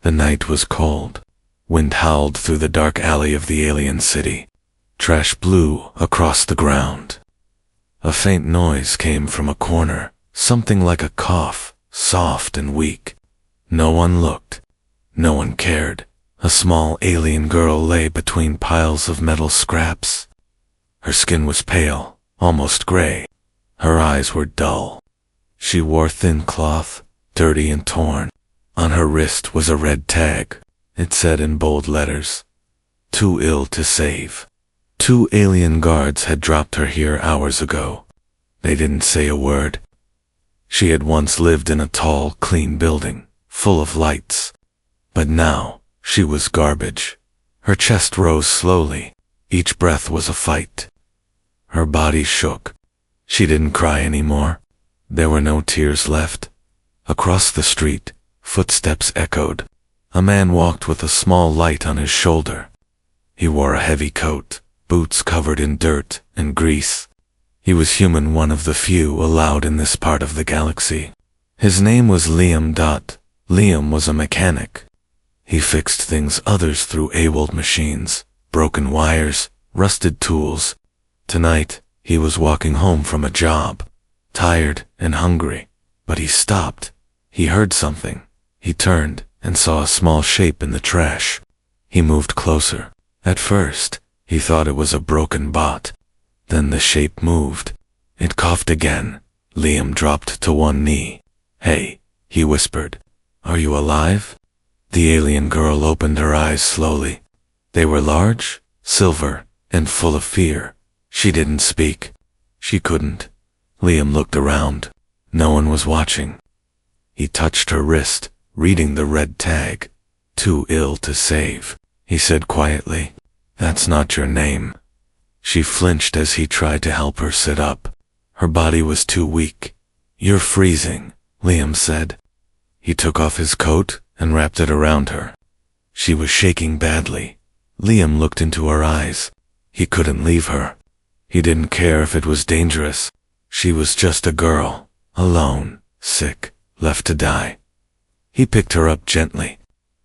The night was cold. Wind howled through the dark alley of the alien city. Trash blew across the ground. A faint noise came from a corner, something like a cough, soft and weak. No one looked. No one cared. A small alien girl lay between piles of metal scraps. Her skin was pale, almost gray. Her eyes were dull. She wore thin cloth, dirty and torn. On her wrist was a red tag. It said in bold letters, "Too ill to save." 2 alien guards had dropped her here hours ago. They didn't say a word. She had once lived in a tall, clean building, full of lights. But now, she was garbage. Her chest rose slowly. Each breath was a fight. Her body shook. She didn't cry anymore. There were no tears left. Across the street, footsteps echoed. A man walked with a small light on his shoulder. He wore a heavy coat, boots covered in dirt and grease. He was human, one of the few allowed in this part of the galaxy. His name was Liam. Liam was a mechanic. He fixed things others threw old machines, broken wires, rusted tools. Tonight, he was walking home from a job, tired and hungry, but he stopped. He heard something. He turned and saw a small shape in the trash. He moved closer. At first, he thought it was a broken bot. Then the shape moved. It coughed again. Liam dropped to one knee. "Hey," he whispered. "Are you alive?" The alien girl opened her eyes slowly. They were large, silver, and full of fear. She didn't speak. She couldn't. Liam looked around. No one was watching. He touched her wrist, reading the red tag. "Too ill to save," he said quietly. "That's not your name." She flinched as he tried to help her sit up. Her body was too weak. "You're freezing," Liam said. He took off his coat and wrapped it around her. She was shaking badly. Liam looked into her eyes. He couldn't leave her. He didn't care if it was dangerous. She was just a girl, alone, sick, left to die. He picked her up gently.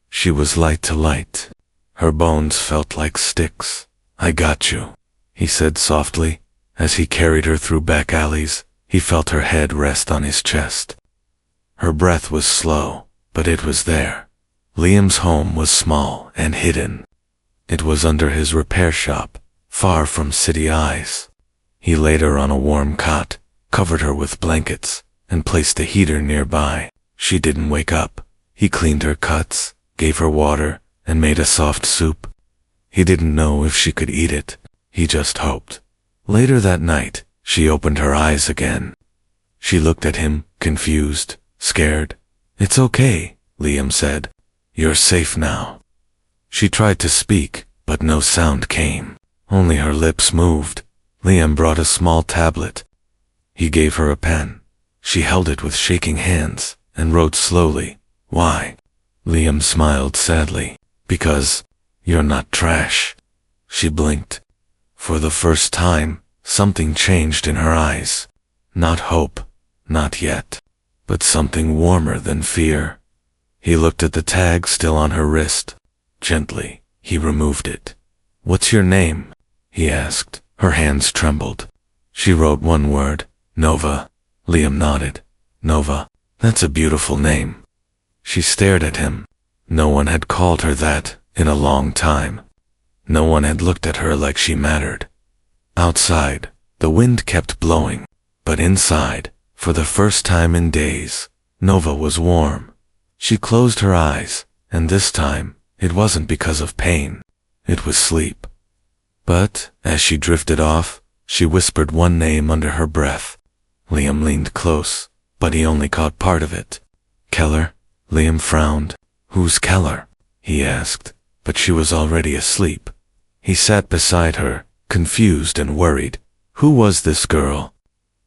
She was light to light. Her bones felt like sticks. "I got you," he said softly. As he carried her through back alleys, he felt her head rest on his chest. Her breath was slow, but it was there. Liam's home was small and hidden. It was under his repair shop, far from city eyes. He laid her on a warm cot, covered her with blankets, and placed a heater nearby. She didn't wake up. He cleaned her cuts, gave her water, and made a soft soup. He didn't know if she could eat it. He just hoped. Later that night, she opened her eyes again. She looked at him, confused, scared. "It's okay," Liam said. "You're safe now." She tried to speak, but no sound came. Only her lips moved. Liam brought a small tablet. He gave her a pen. She held it with shaking hands and wrote slowly. "Why?" Liam smiled sadly. "Because you're not trash." She blinked. For the first time, something changed in her eyes. Not hope, not yet, but something warmer than fear. He looked at the tag still on her wrist. Gently, he removed it. "What's your name?" he asked. Her hands trembled. She wrote one word, "Nova." Liam nodded. "Nova, that's a beautiful name." She stared at him. No one had called her that in a long time. No one had looked at her like she mattered. Outside, the wind kept blowing, but inside, for the first time in days, Nova was warm. She closed her eyes, and this time, it wasn't because of pain. It was sleep. But, as she drifted off, she whispered one name under her breath. Liam leaned close, but he only caught part of it. "Keller?" Liam frowned. "Who's Keller?" he asked, but she was already asleep. He sat beside her, confused and worried. Who was this girl?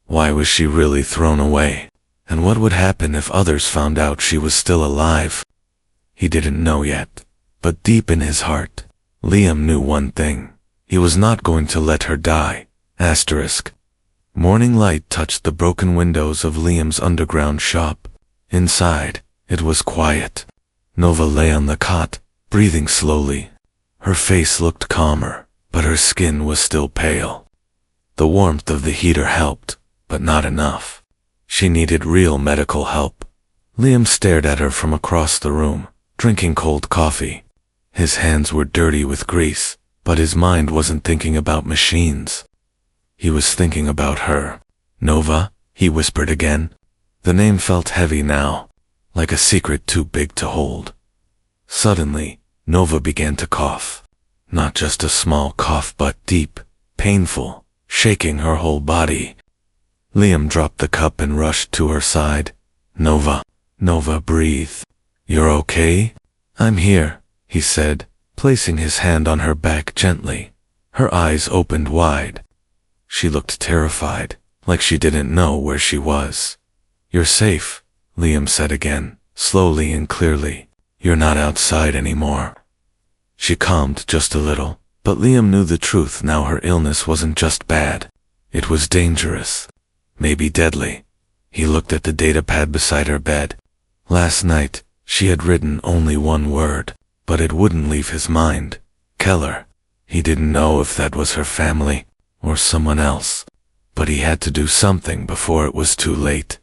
Why was she really thrown away? And what would happen if others found out she was still alive? He didn't know yet, but deep in his heart, Liam knew one thing. He was not going to let her die. Morning light touched the broken windows of Liam's underground shop. Inside, it was quiet. Nova lay on the cot, breathing slowly. Her face looked calmer, but her skin was still pale. The warmth of the heater helped, but not enough. She needed real medical help. Liam stared at her from across the room, drinking cold coffee. His hands were dirty with grease, but his mind wasn't thinking about machines. He was thinking about her. Nova, he whispered again. The name felt heavy now, like a secret too big to hold. Suddenly, Nova began to cough. Not just a small cough, but deep, painful, shaking her whole body. Liam dropped the cup and rushed to her side. Nova, breathe. You're okay? I'm here, he said, placing his hand on her back gently. Her eyes opened wide. She looked terrified, like she didn't know where she was. You're safe, Liam said again, slowly and clearly. You're not outside anymore. She calmed just a little, but Liam knew the truth now. Her illness wasn't just bad. It was dangerous. Maybe deadly. He looked at the datapad beside her bed. Last night, she had written only one word, but it wouldn't leave his mind. Keller. He didn't know if that was her family or someone else, but he had to do something before it was too late.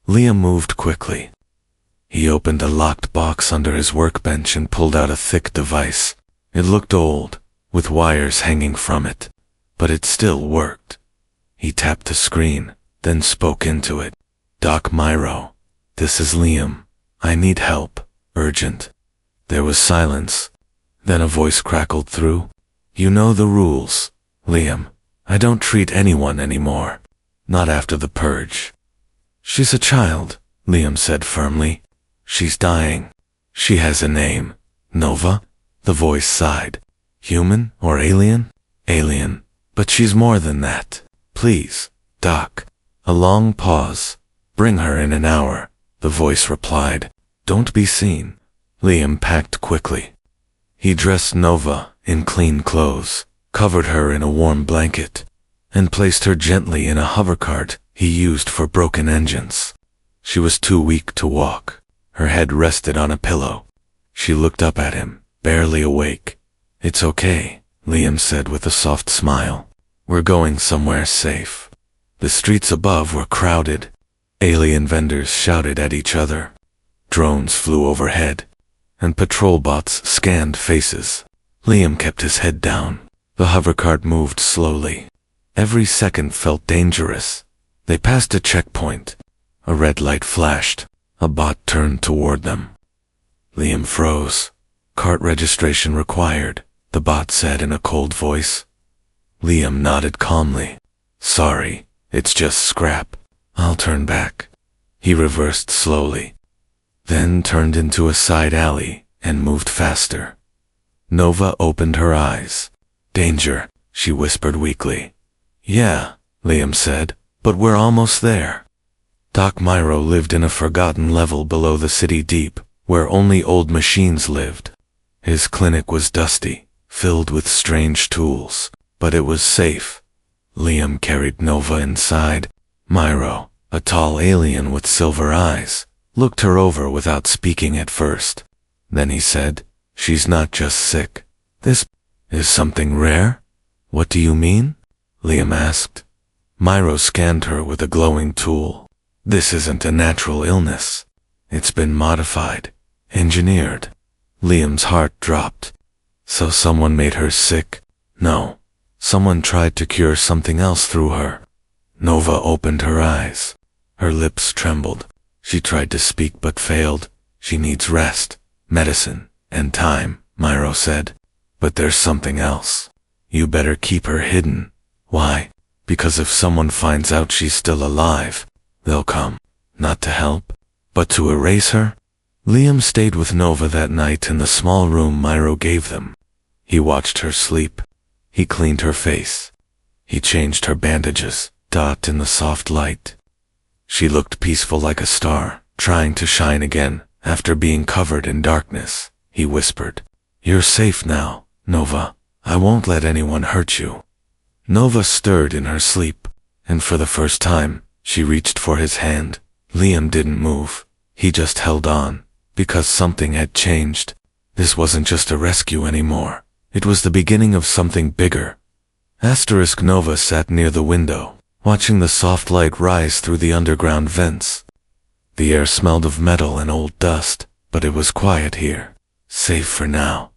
Liam moved quickly. He opened a locked box under his workbench and pulled out a thick device. It looked old, with wires hanging from it, but it still worked. He tapped the screen, then spoke into it. Doc Myro, this is Liam. I need help. Urgent. There was silence. Then a voice crackled through. You know the rules, Liam. I don't treat anyone anymore. Not after the purge. She's a child, Liam said firmly. She's dying. She has a name. Nova? The voice sighed. Human or alien? Alien. But she's more than that. Please, Doc. A long pause. Bring her in an hour, the voice replied. Don't be seen. Liam packed quickly. He dressed Nova in clean clothes, covered her in a warm blanket, and placed her gently in a hovercart he used for broken engines. She was too weak to walk. Her head rested on a pillow. She looked up at him, barely awake. It's okay, Liam said with a soft smile. We're going somewhere safe. The streets above were crowded. Alien vendors shouted at each other. Drones flew overhead, and patrol bots scanned faces. Liam kept his head down. The hovercart moved slowly. Every second felt dangerous. They passed a checkpoint. A red light flashed. A bot turned toward them. Liam froze. Cart registration required, the bot said in a cold voice. Liam nodded calmly. Sorry, it's just scrap. I'll turn back. He reversed slowly, then turned into a side alley and moved faster. Nova opened her eyes. Danger, she whispered weakly. Yeah, Liam said, but we're almost there. Doc Myro lived in a forgotten level below the city deep, where only old machines lived. His clinic was dusty, filled with strange tools, but it was safe. Liam carried Nova inside. Myro, a tall alien with silver eyes, looked her over without speaking at first. Then he said, She's not just sick. This is something rare? What do you mean? Liam asked. Myro scanned her with a glowing tool. This isn't a natural illness. It's been modified, engineered. Liam's heart dropped. So someone made her sick? No. Someone tried to cure something else through her. Nova opened her eyes. Her lips trembled. She tried to speak but failed. She needs rest, medicine, and time, Myro said. But there's something else. You better keep her hidden. Why? Because if someone finds out she's still alive, they'll come, not to help, but to erase her. Liam stayed with Nova that night in the small room Myro gave them. He watched her sleep. He cleaned her face. He changed her bandages, in the soft light. She looked peaceful like a star, trying to shine again, after being covered in darkness. He whispered, You're safe now, Nova. I won't let anyone hurt you. Nova stirred in her sleep, and for the first time, she reached for his hand. Liam didn't move. He just held on, because something had changed. This wasn't just a rescue anymore. It was the beginning of something bigger. Nova sat near the window, watching the soft light rise through the underground vents. The air smelled of metal and old dust, but it was quiet here, safe for now.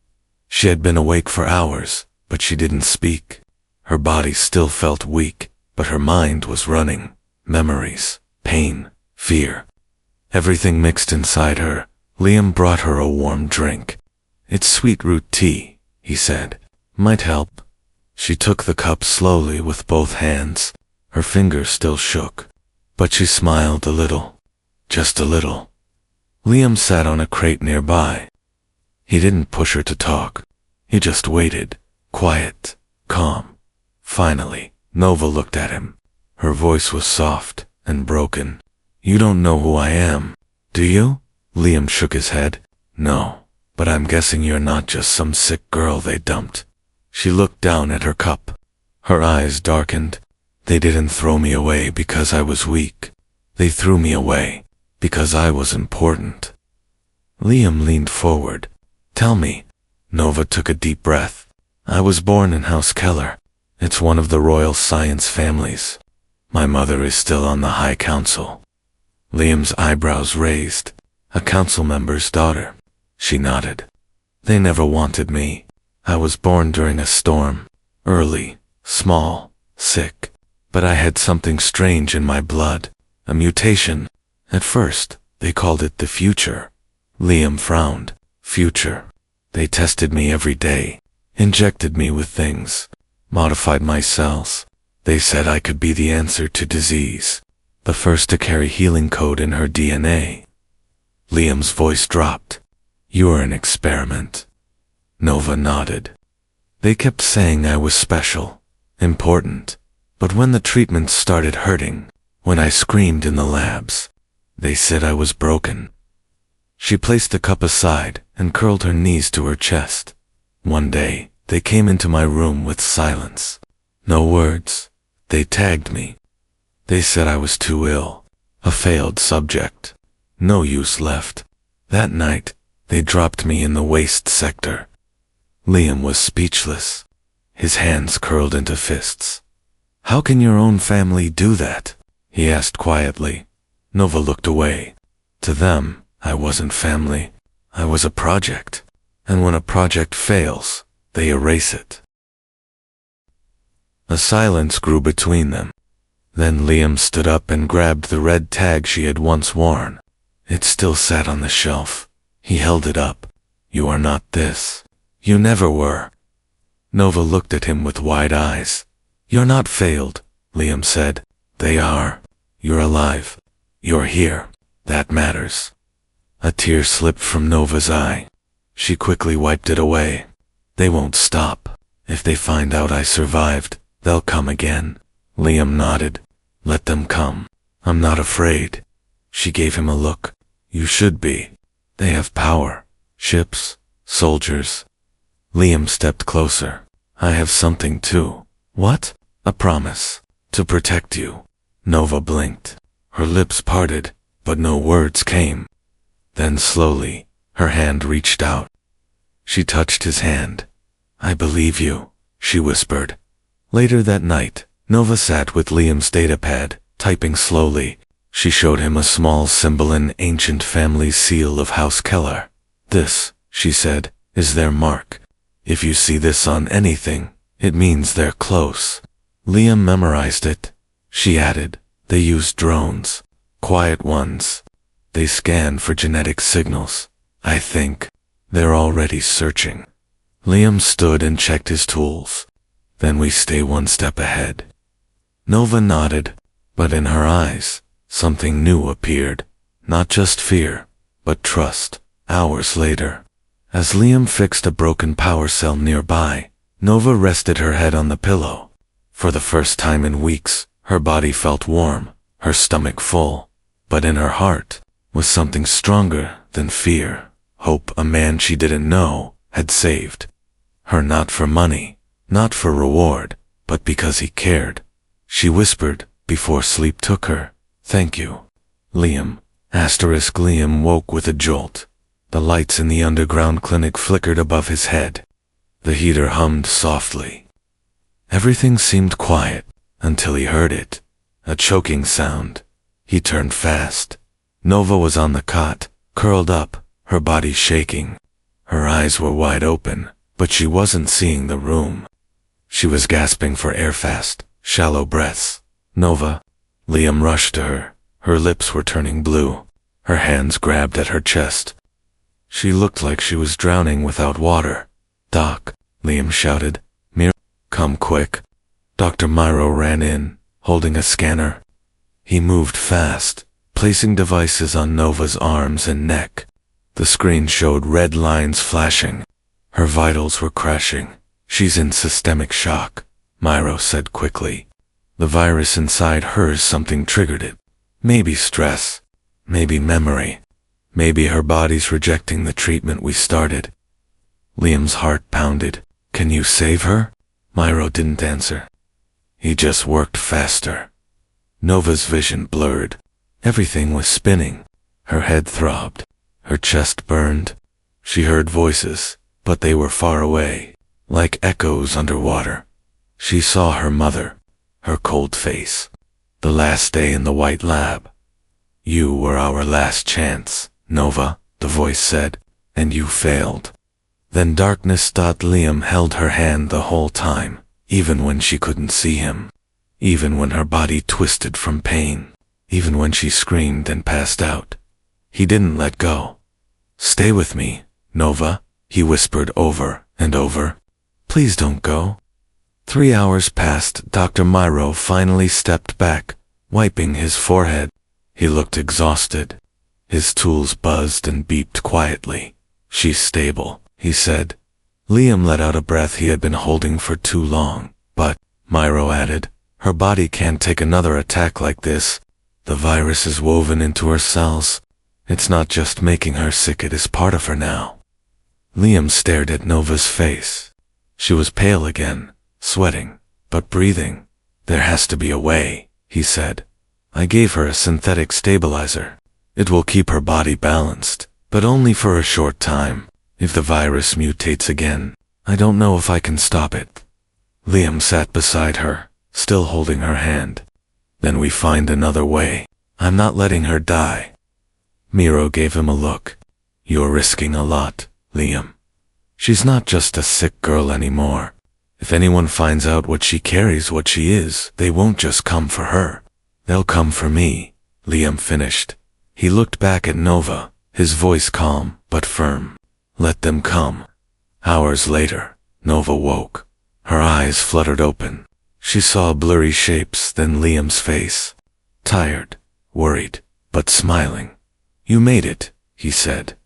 She had been awake for hours, but she didn't speak. Her body still felt weak, but her mind was running. Memories, pain, fear. Everything mixed inside her. Liam brought her a warm drink. "It's sweet root tea," he said. "Might help." She took the cup slowly with both hands. Her fingers still shook, but she smiled a little. Just a little. Liam sat on a crate nearby. He didn't push her to talk. He just waited, quiet, calm. Finally, Nova looked at him. Her voice was soft and broken. "You don't know who I am, do you?" Liam shook his head. "No, but I'm guessing you're not just some sick girl they dumped." She looked down at her cup. Her eyes darkened. "They didn't throw me away because I was weak. They threw me away because I was important." Liam leaned forward. "Tell me." Nova took a deep breath. "I was born in House Keller. It's one of the royal science families. My mother is still on the High Council." Liam's eyebrows raised. "A council member's daughter." She nodded. "They never wanted me. I was born during a storm. Early, small, sick. But I had something strange in my blood. A mutation. At first, they called it the future." Liam frowned. "Future." "They tested me every day. Injected me with things. Modified my cells. They said I could be the answer to disease. The first to carry healing code in her DNA." Liam's voice dropped. "You're an experiment." Nova nodded. "They kept saying I was special, important. But when the treatment started hurting, when I screamed in the labs, they said I was broken." She placed the cup aside and curled her knees to her chest. "One day, they came into my room with silence. No words. They tagged me. They said I was too ill, a failed subject. No use left. That night, they dropped me in the waste sector." Liam was speechless. His hands curled into fists. "How can your own family do that?" he asked quietly. Nova looked away. "To them, I wasn't family. I was a project. And when a project fails, they erase it." A silence grew between them. Then Liam stood up and grabbed the red tag she had once worn. It still sat on the shelf. He held it up. "You are not this. You never were." Nova looked at him with wide eyes. "You're not failed," Liam said. "They are. You're alive. You're here. That matters." A tear slipped from Nova's eye. She quickly wiped it away. "They won't stop. If they find out I survived, they'll come again." Liam nodded. "Let them come. I'm not afraid." She gave him a look. "You should be. They have power. Ships, soldiers." Liam stepped closer. "I have something too." "What?" "A promise. To protect you." Nova blinked. Her lips parted, but no words came. Then slowly, her hand reached out. She touched his hand. "I believe you," she whispered. Later that night, Nova sat with Liam's datapad, typing slowly. She showed him a small symbol, an ancient family seal of House Keller. "This," she said, "is their mark. If you see this on anything, it means they're close." Liam memorized it. She added, "They use drones. Quiet ones. They scan for genetic signals. I think they're already searching." Liam stood and checked his tools. "Then we stay one step ahead." Nova nodded, but in her eyes, something new appeared. Not just fear, but trust. Hours later, as Liam fixed a broken power cell nearby, Nova rested her head on the pillow. For the first time in weeks, her body felt warm, her stomach full, but in her heart was something stronger than fear. Hope a man she didn't know had saved her, not for money, not for reward, but because he cared. She whispered before sleep took her, "Thank you, Liam." Liam woke with a jolt. The lights in the underground clinic flickered above his head. The heater hummed softly. Everything seemed quiet until he heard it. A choking sound. He turned fast. Nova was on the cot, curled up, her body shaking. Her eyes were wide open, but she wasn't seeing the room. She was gasping for air fast, shallow breaths. Nova. Liam rushed to her. Her lips were turning blue. Her hands grabbed at her chest. She looked like she was drowning without water. "Doc," Liam shouted. "Come quick." Dr. Myro ran in, holding a scanner. He moved fast, placing devices on Nova's arms and neck. The screen showed red lines flashing. Her vitals were crashing. "She's in systemic shock," Myro said quickly. The virus inside hers, something triggered it. Maybe stress. Maybe memory. Maybe her body's rejecting the treatment we started. Liam's heart pounded. "Can you save her?" Myro didn't answer. He just worked faster. Nova's vision blurred. Everything was spinning. Her head throbbed. Her chest burned. She heard voices, but they were far away, like echoes underwater. She saw her mother, her cold face. The last day in the white lab. "You were our last chance, Nova," the voice said, "and you failed." Then darkness. Liam held her hand the whole time, even when she couldn't see him. Even when her body twisted from pain. Even when she screamed and passed out. He didn't let go. "Stay with me, Nova," he whispered over and over. "Please don't go." 3 hours passed. Dr. Myro finally stepped back, wiping his forehead. He looked exhausted. His tools buzzed and beeped quietly. "She's stable," he said. Liam let out a breath he had been holding for too long. "But," Myro added, "her body can't take another attack like this. The virus is woven into her cells. It's not just making her sick, it is part of her now." Liam stared at Nova's face. She was pale again, sweating, but breathing. "There has to be a way," he said. "I gave her a synthetic stabilizer. It will keep her body balanced, but only for a short time. If the virus mutates again, I don't know if I can stop it." Liam sat beside her, still holding her hand. "Then we find another way. I'm not letting her die." Miro gave him a look. "You're risking a lot, Liam. She's not just a sick girl anymore. If anyone finds out what she carries, what she is, they won't just come for her. They'll come for me," Liam finished. He looked back at Nova, his voice calm but firm. "Let them come." Hours later, Nova woke. Her eyes fluttered open. She saw blurry shapes, then Liam's face. Tired, worried, but smiling. "You made it," he said.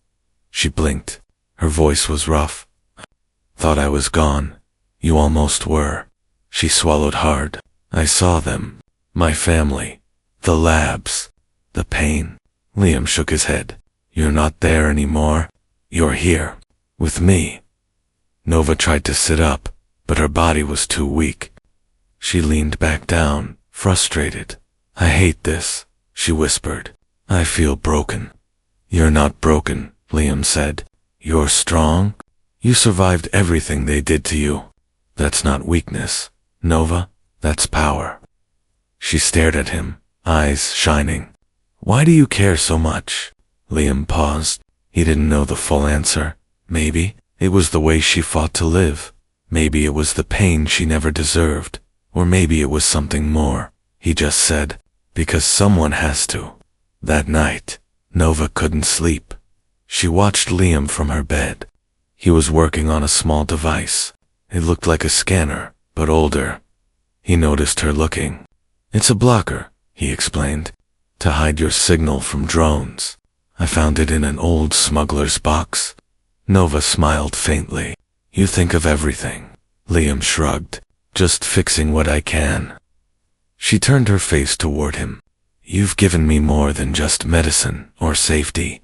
She blinked. Her voice was rough. "Thought I was gone. You almost were." She swallowed hard. "I saw them. My family. The labs. The pain." Liam shook his head. "You're not there anymore. You're here. With me." Nova tried to sit up, but her body was too weak. She leaned back down, frustrated. "I hate this," she whispered. "I feel broken." "You're not broken," Liam said. "You're strong. You survived everything they did to you. That's not weakness, Nova. That's power." She stared at him, eyes shining. "Why do you care so much?" Liam paused. He didn't know the full answer. Maybe it was the way she fought to live. Maybe it was the pain she never deserved. Or maybe it was something more. He just said, "Because someone has to." That night, Nova couldn't sleep. She watched Liam from her bed. He was working on a small device. It looked like a scanner, but older. He noticed her looking. "It's a blocker," he explained, "to hide your signal from drones. I found it in an old smuggler's box." Nova smiled faintly. "You think of everything." Liam shrugged. "Just fixing what I can." She turned her face toward him. "You've given me more than just medicine or safety."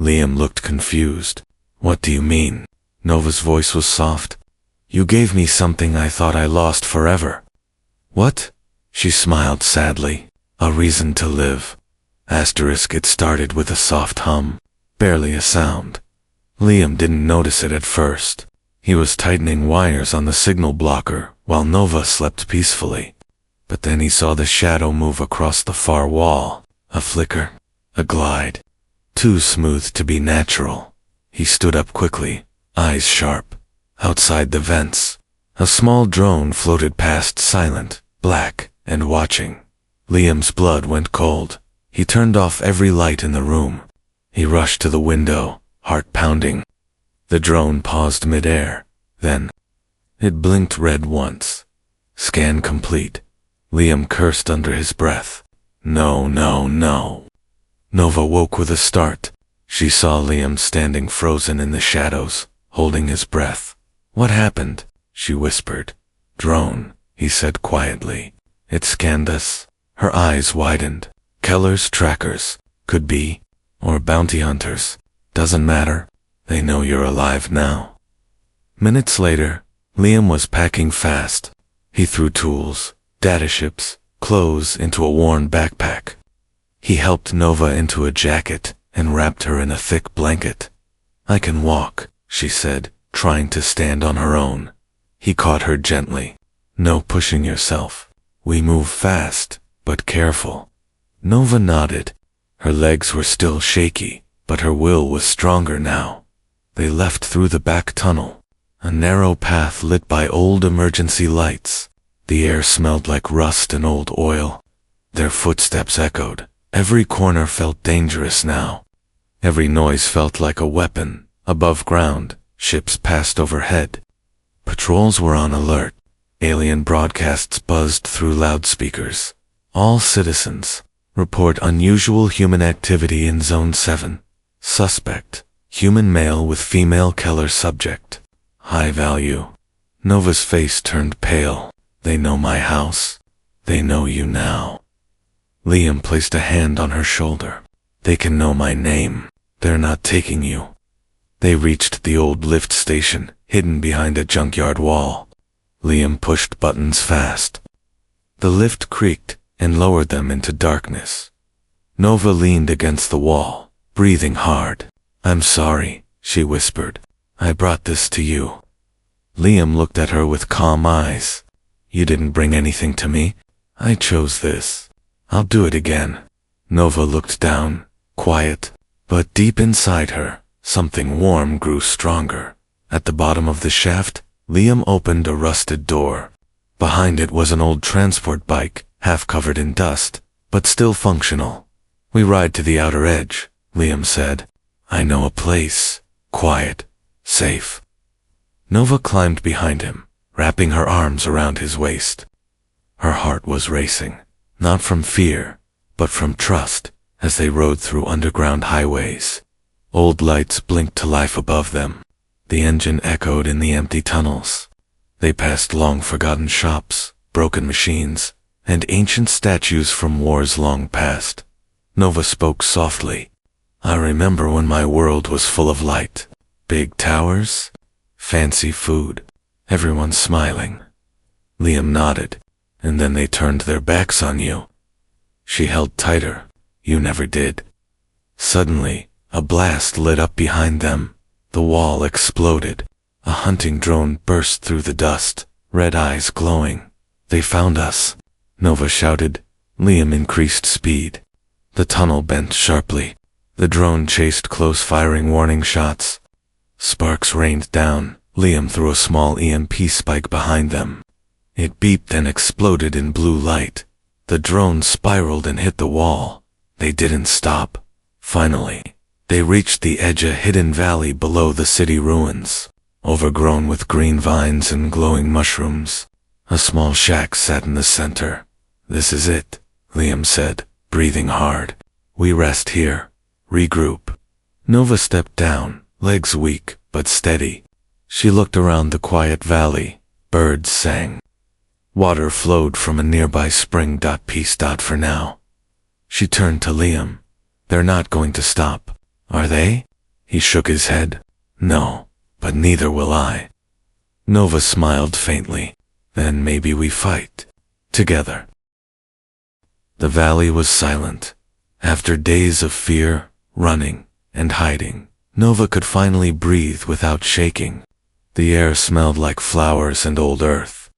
Liam looked confused. "What do you mean?" Nova's voice was soft. "You gave me something I thought I lost forever." "What?" She smiled sadly. "A reason to live." It started with a soft hum, barely a sound, Liam didn't notice it at first. He was tightening wires on the signal blocker while Nova slept peacefully. But then he saw the shadow move across the far wall. A flicker, a glide. Too smooth to be natural. He stood up quickly, eyes sharp. Outside the vents, a small drone floated past, silent, black, and watching. Liam's blood went cold. He turned off every light in the room. He rushed to the window, heart pounding. The drone paused mid-air. Then, it blinked red once. Scan complete. Liam cursed under his breath. No, no, no. Nova woke with a start. She saw Liam standing frozen in the shadows, holding his breath. What happened? She whispered. Drone, he said quietly. It scanned us. Her eyes widened. Keller's trackers. Could be. Or bounty hunters. Doesn't matter. They know you're alive now. Minutes later, Liam was packing fast. He threw tools, dataships, clothes into a worn backpack. He helped Nova into a jacket and wrapped her in a thick blanket. I can walk, she said, trying to stand on her own. He caught her gently. No pushing yourself. We move fast, but careful. Nova nodded. Her legs were still shaky, but her will was stronger now. They left through the back tunnel, a narrow path lit by old emergency lights. The air smelled like rust and old oil. Their footsteps echoed. Every corner felt dangerous now. Every noise felt like a weapon. Above ground, ships passed overhead. Patrols were on alert. Alien broadcasts buzzed through loudspeakers. All citizens, report unusual human activity in Zone 7. Suspect, human male with female Keller subject. High value. Nova's face turned pale. They know my house. They know you now. Liam placed a hand on her shoulder. They can know my name. They're not taking you. They reached the old lift station, hidden behind a junkyard wall. Liam pushed buttons fast. The lift creaked and lowered them into darkness. Nova leaned against the wall, breathing hard. I'm sorry, she whispered. I brought this to you. Liam looked at her with calm eyes. You didn't bring anything to me. I chose this. I'll do it again. Nova looked down, quiet, but deep inside her, something warm grew stronger. At the bottom of the shaft, Liam opened a rusted door. Behind it was an old transport bike, half covered in dust, but still functional. We ride to the outer edge, Liam said. I know a place. Quiet. Safe. Nova climbed behind him, wrapping her arms around his waist. Her heart was racing, not from fear, but from trust, as they rode through underground highways. Old lights blinked to life above them. The engine echoed in the empty tunnels. They passed long-forgotten shops, broken machines, and ancient statues from wars long past. Nova spoke softly. I remember when my world was full of light. Big towers, fancy food, everyone smiling. Liam nodded, and then they turned their backs on you. She held tighter. You never did. Suddenly, a blast lit up behind them. The wall exploded. A hunting drone burst through the dust, red eyes glowing. They found us, Nova shouted. Liam increased speed. The tunnel bent sharply. The drone chased close, firing warning shots. Sparks rained down. Liam threw a small EMP spike behind them. It beeped and exploded in blue light. The drone spiraled and hit the wall. They didn't stop. Finally, they reached the edge, a hidden valley below the city ruins, overgrown with green vines and glowing mushrooms. A small shack sat in the center. This is it, Liam said, breathing hard. We rest here. Regroup. Nova stepped down, legs weak, but steady. She looked around the quiet valley. Birds sang. Water flowed from a nearby spring. Peace. For now. She turned to Liam. They're not going to stop, are they? He shook his head. No, but neither will I. Nova smiled faintly. Then maybe we fight. Together. The valley was silent. After days of fear, running, and hiding, Nova could finally breathe without shaking. The air smelled like flowers and old earth.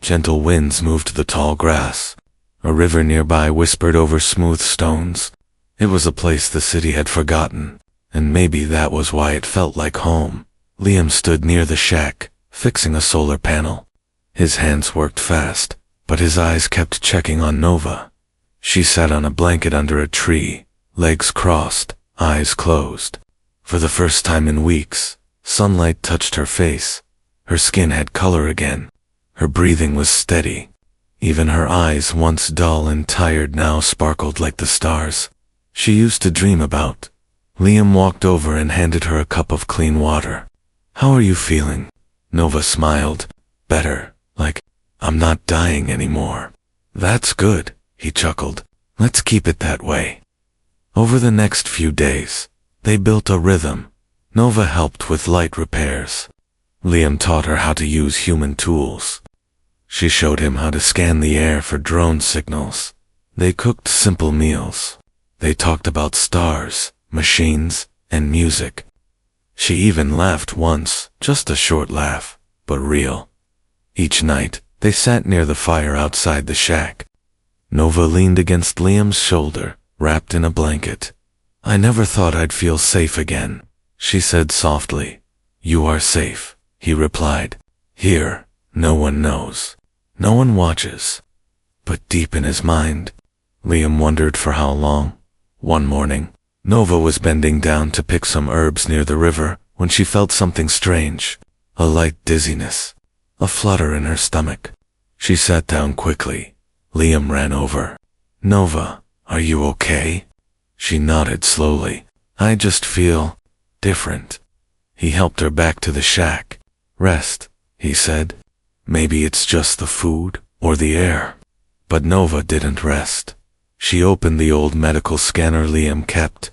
Gentle winds moved the tall grass. A river nearby whispered over smooth stones. It was a place the city had forgotten, and maybe that was why it felt like home. Liam stood near the shack, fixing a solar panel. His hands worked fast, but his eyes kept checking on Nova. She sat on a blanket under a tree, legs crossed, eyes closed. For the first time in weeks, sunlight touched her face. Her skin had color again. Her breathing was steady. Even her eyes, once dull and tired, now sparkled like the stars she used to dream about. Liam walked over and handed her a cup of clean water. "How are you feeling?" Nova smiled. "Better, like I'm not dying anymore." "That's good," he chuckled. "Let's keep it that way." Over the next few days, they built a rhythm. Nova helped with light repairs. Liam taught her how to use human tools. She showed him how to scan the air for drone signals. They cooked simple meals. They talked about stars, machines, and music. She even laughed once, just a short laugh, but real. Each night, they sat near the fire outside the shack. Nova leaned against Liam's shoulder, wrapped in a blanket. "I never thought I'd feel safe again," she said softly. "You are safe," he replied. "Here, no one knows. No one watches." But deep in his mind, Liam wondered for how long. One morning, Nova was bending down to pick some herbs near the river when she felt something strange. A light dizziness, a flutter in her stomach. She sat down quickly. Liam ran over. "Nova, are you okay?" She nodded slowly. "I just feel different." He helped her back to the shack. "Rest," he said. "Maybe it's just the food or the air." But Nova didn't rest. She opened the old medical scanner Liam kept.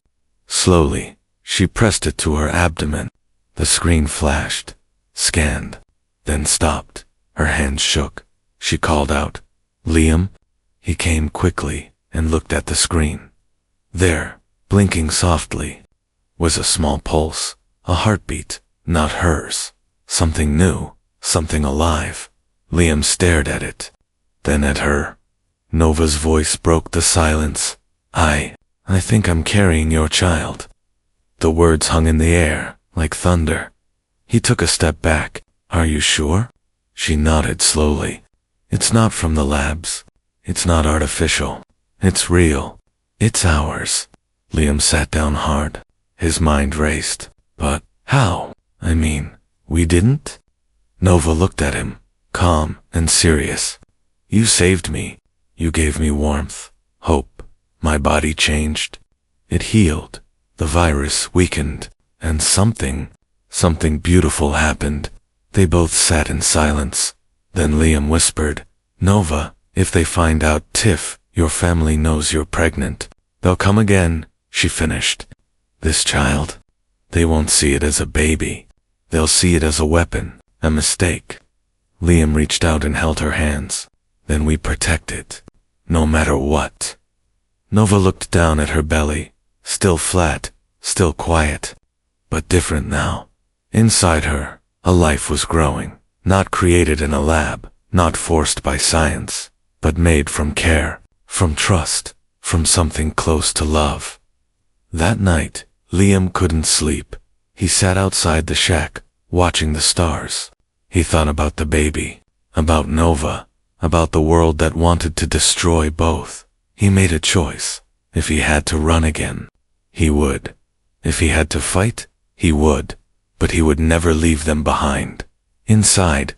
Slowly, she pressed it to her abdomen. The screen flashed, scanned, then stopped. Her hands shook. She called out, "Liam?" He came quickly and looked at the screen. There, blinking softly, was a small pulse, a heartbeat, not hers. Something new, something alive. Liam stared at it, then at her. Nova's voice broke the silence. I think I'm carrying your child." The words hung in the air, like thunder. He took a step back. "Are you sure?" She nodded slowly. "It's not from the labs. It's not artificial. It's real. It's ours." Liam sat down hard. His mind raced. "But how? I mean, we didn't?" Nova looked at him, calm and serious. "You saved me. You gave me warmth, hope. My body changed. It healed. The virus weakened. And something beautiful happened." They both sat in silence. Then Liam whispered, "Nova, if they find out Tiff, your family knows you're pregnant, they'll come again," she finished. "This child, they won't see it as a baby. They'll see it as a weapon, a mistake." Liam reached out and held her hands. "Then we protect it, no matter what." Nova looked down at her belly, still flat, still quiet, but different now. Inside her, a life was growing, not created in a lab, not forced by science, but made from care, from trust, from something close to love. That night, Liam couldn't sleep. He sat outside the shack, watching the stars. He thought about the baby, about Nova, about the world that wanted to destroy both. He made a choice. If he had to run again, he would. If he had to fight, he would. But he would never leave them behind. Inside,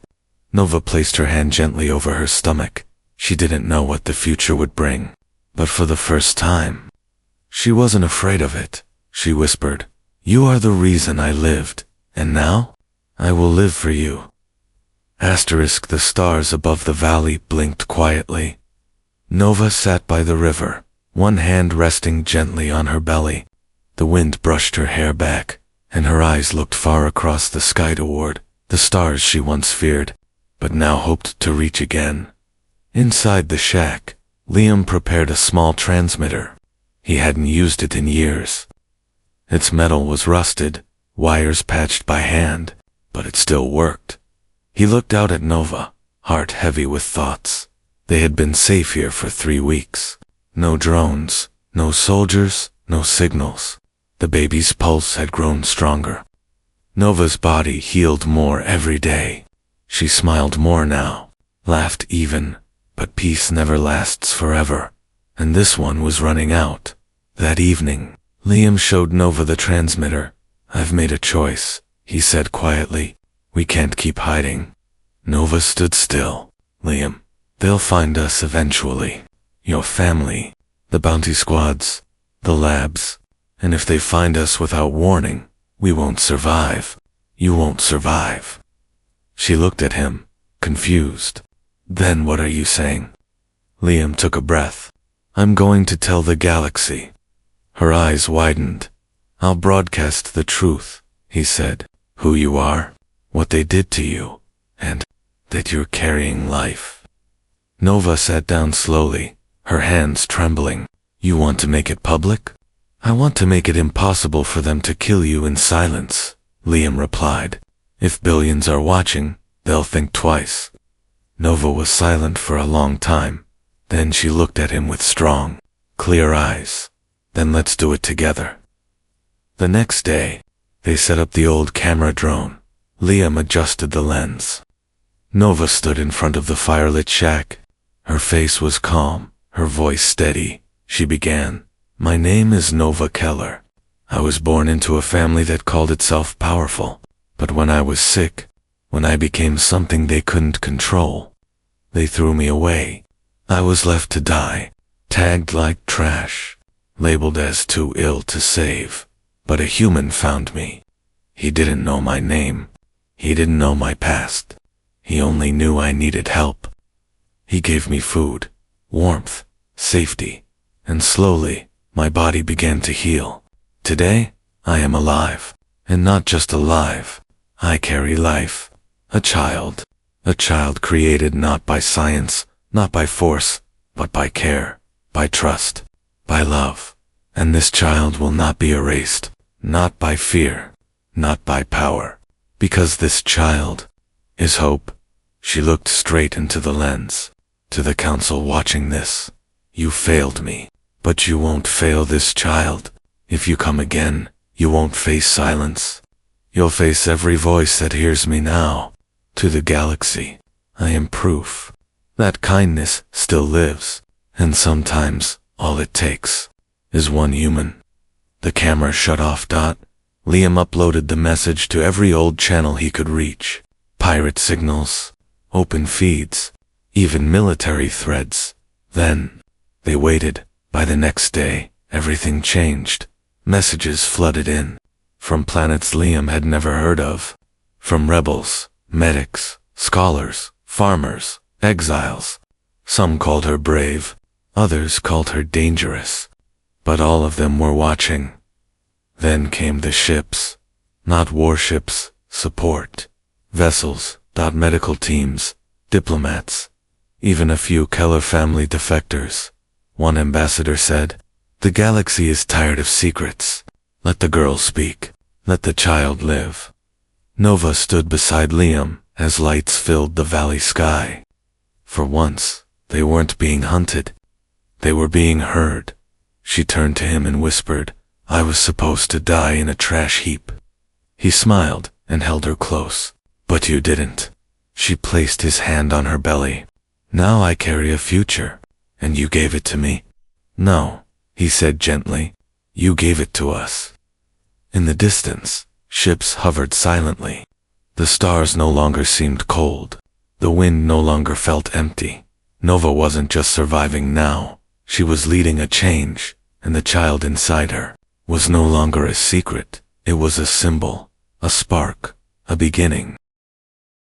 Nova placed her hand gently over her stomach. She didn't know what the future would bring. But for the first time, she wasn't afraid of it. She whispered, "You are the reason I lived, and now I will live for you." The stars above the valley blinked quietly. Nova sat by the river, one hand resting gently on her belly. The wind brushed her hair back, and her eyes looked far across the sky toward the stars she once feared, but now hoped to reach again. Inside the shack, Liam prepared a small transmitter. He hadn't used it in years. Its metal was rusted, wires patched by hand, but it still worked. He looked out at Nova, heart heavy with thoughts. They had been safe here for 3 weeks. No drones, no soldiers, no signals. The baby's pulse had grown stronger. Nova's body healed more every day. She smiled more now, laughed even, but peace never lasts forever, and this one was running out. That evening, Liam showed Nova the transmitter. "I've made a choice," he said quietly. "We can't keep hiding." Nova stood still. "Liam, they'll find us eventually. Your family, the bounty squads, the labs, and if they find us without warning, we won't survive. You won't survive." She looked at him, confused. "Then what are you saying?" Liam took a breath. "I'm going to tell the galaxy." Her eyes widened. "I'll broadcast the truth," he said. "Who you are, what they did to you, and that you're carrying life." Nova sat down slowly, her hands trembling. "You want to make it public?" "I want to make it impossible for them to kill you in silence," Liam replied. "If billions are watching, they'll think twice." Nova was silent for a long time. Then she looked at him with strong, clear eyes. "Then let's do it together." The next day, they set up the old camera drone. Liam adjusted the lens. Nova stood in front of the firelit shack. Her face was calm, her voice steady. She began, "My name is Nova Keller. I was born into a family that called itself powerful. But when I was sick, when I became something they couldn't control, they threw me away. I was left to die, tagged like trash, labeled as too ill to save. But a human found me. He didn't know my name. He didn't know my past. He only knew I needed help. He gave me food, warmth, safety, and slowly, my body began to heal. Today, I am alive, and not just alive. I carry life, a child created not by science, not by force, but by care, by trust, by love. And this child will not be erased, not by fear, not by power, because this child is hope." She looked straight into the lens. "To the council watching this, you failed me, but you won't fail this child. If you come again, you won't face silence. You'll face every voice that hears me now. To the galaxy, I am proof that kindness still lives, and sometimes all it takes is one human." The camera shut off. Liam uploaded the message to every old channel he could reach. Pirate signals, open feeds, even military threads. Then, they waited. By the next day, everything changed. Messages flooded in. From planets Liam had never heard of. From rebels, medics, scholars, farmers, exiles. Some called her brave, others called her dangerous. But all of them were watching. Then came the ships. Not warships, support. Vessels, medical teams, diplomats. Even a few Keller family defectors. One ambassador said, "The galaxy is tired of secrets. Let the girl speak. Let the child live." Nova stood beside Liam as lights filled the valley sky. For once, they weren't being hunted. They were being heard. She turned to him and whispered, "I was supposed to die in a trash heap." He smiled and held her close. "But you didn't." She placed his hand on her belly. "Now I carry a future, and you gave it to me." "No," he said gently. "You gave it to us." In the distance, ships hovered silently. The stars no longer seemed cold. The wind no longer felt empty. Nova wasn't just surviving now. She was leading a change, and the child inside her was no longer a secret. It was a symbol, a spark, a beginning.